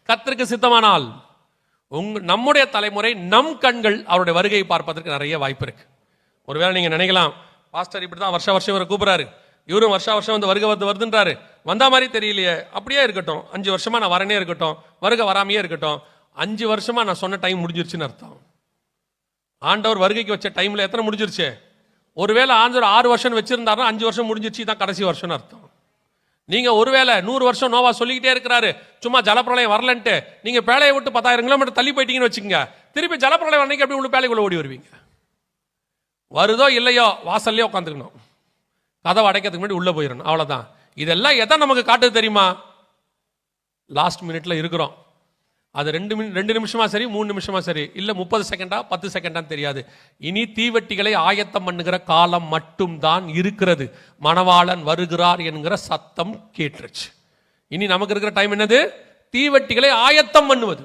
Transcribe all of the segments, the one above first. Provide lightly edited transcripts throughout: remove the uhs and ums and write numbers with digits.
கர்த்தருக்கு சித்தமானால் நம்முடைய தலைமுறை, நம் கண்கள் அவருடைய வருகையை பார்ப்பதற்கு நிறைய வாய்ப்பு இருக்கு. ஒருவேளை நீங்க நினைக்கலாம், பாஸ்டர் இப்படிதான் வருஷ வருஷம் இவரை கூப்பிடுறாரு, இவரும் வருஷ வருஷம் வந்து வருகை வருதுன்றாரு, வந்தா மாதிரி தெரியலையே. அப்படியே இருக்கட்டும், 5 வருஷமா நான் வரனே இருக்கட்டும், வருகை வராமையே இருக்கட்டும். 5 வருஷமா நான் சொன்ன டைம் முடிஞ்சிருச்சுன்னு அர்த்தம். ஆண்டவர் வருகைக்கு வச்ச டைம்ல எத்தனை முடிஞ்சிருச்சு? ஒருவேளை ஆண்டவர் 6 வருஷம் வச்சிருந்தாருன்னா 5 வருஷம் முடிஞ்சிருச்சு, தான் கடைசி வருஷம்னு அர்த்தம். நீங்க ஒருவேளை 100 வருஷம் நோவா சொல்லிக்கிட்டே இருக்கிறாரு, சும்மா ஜலப்பிரளயம் வரலன்ட்டு நீங்க பேழையை விட்டு 10,000 கிலோமீட்டர் தள்ளி போயிட்டீங்கன்னு வச்சுக்கோங்க, திருப்பி ஜலப்பிரளயம் அன்னைக்கு அப்படி உள்ள பேழைக்குள்ள ஓடி வருவீங்க. வருதோ இல்லையோ வாசல்லையோ உட்காந்துக்கணும், கதவை அடைக்கிறதுக்கு முன்னாடி உள்ள போயிடணும், அவ்வளவுதான். இதெல்லாம் எதை நமக்கு காட்டுது தெரியுமா? லாஸ்ட் மினிட்ல இருக்கிறோம். அது 2 நிமிஷமா சரி, 3 நிமிஷமா சரி, இல்ல 30 செகண்டா 10 செகண்டான்னு தெரியாது. இனி தீவெட்டிகளை ஆயத்தம் பண்ணுகிற காலம் மட்டும் தான் இருக்கிறது. மணவாளன் வருகிறார் என்கிற சத்தம் கேட்டுருச்சு. இனி நமக்கு இருக்கிற டைம் என்னது? தீவெட்டிகளை ஆயத்தம் பண்ணுவது.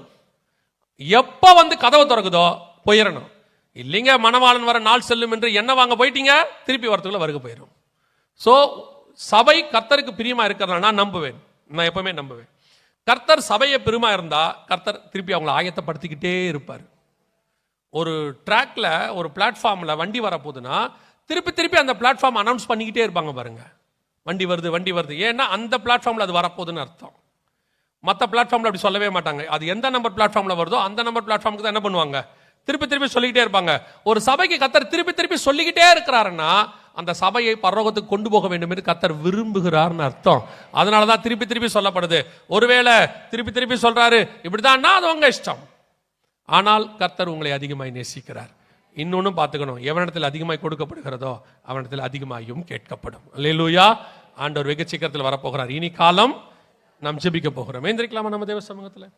எப்ப வந்து கதவை திறக்குதோ போயிடணும். இல்லைங்க மணவாளன் வர நாள் செல்லும் என்று என்ன வாங்க போயிட்டீங்க, திருப்பி வரத்துக்குள்ள வருக போயிடும். சோ சபை கர்த்தருக்கு பிரியமா இருக்கிறதா நான் நம்புவேன், நான் எப்பவுமே நம்புவேன். கர்த்தர் சபையை பெருமா இருந்தா கர்த்தர் திருப்பி அவங்களை ஆயத்தப்படுத்திக்கிட்டே இருப்பார். ஒரு ட்ராக்ல, ஒரு பிளாட்ஃபார்ம்ல வண்டி வரப்போகுதுன்னா திருப்பி அந்த பிளாட்ஃபார்ம் அனௌன்ஸ் பண்ணிக்கிட்டே இருப்பாங்க பாருங்க, வண்டி வருது. ஏன்னா அந்த பிளாட்ஃபார்ம்ல அது வரப்போகுதுன்னு அர்த்தம். மற்ற பிளாட்ஃபார்ம்ல அப்படி சொல்லவே மாட்டாங்க. அது எந்த நம்பர் பிளாட்ஃபார்ம்ல வருதோ அந்த நம்பர் பிளாட்ஃபார்முக்கு தான் என்ன பண்ணுவாங்க, திருப்பி சொல்லிக்கிட்டே இருப்பாங்க. ஒரு சபைக்கு கர்த்தர் திருப்பி சொல்லிக்கிட்டே இருக்கிறாருன்னா அந்த சபையை பரலோகத்துக்கு கொண்டு போக வேண்டும் என்று கர்த்தர் விரும்புகிறார்னு அர்த்தம். அதனாலதான் திருப்பி சொல்லப்படுது. ஒருவேளை திருப்பி சொல்றாரு இப்படிதான், அது உங்க இஷ்டம். ஆனால் கர்த்தர் உங்களை அதிகமாய் நேசிக்கிறார். இன்னொன்னும் பார்த்துக்கணும், எவனிடத்தில் அதிகமாய் கொடுக்கப்படுகிறதோ அவனிடத்தில் அதிகமாயும் கேட்கப்படும். அல்லேலூயா. ஆண்டவர் வெகு சீக்கிரத்தில் வரப்போகிறார். இனி காலம் நாம் ஜெபிக்க போகிறோம். எந்திரிக்கலாமா நம்ம தேவ சமூகத்தில்?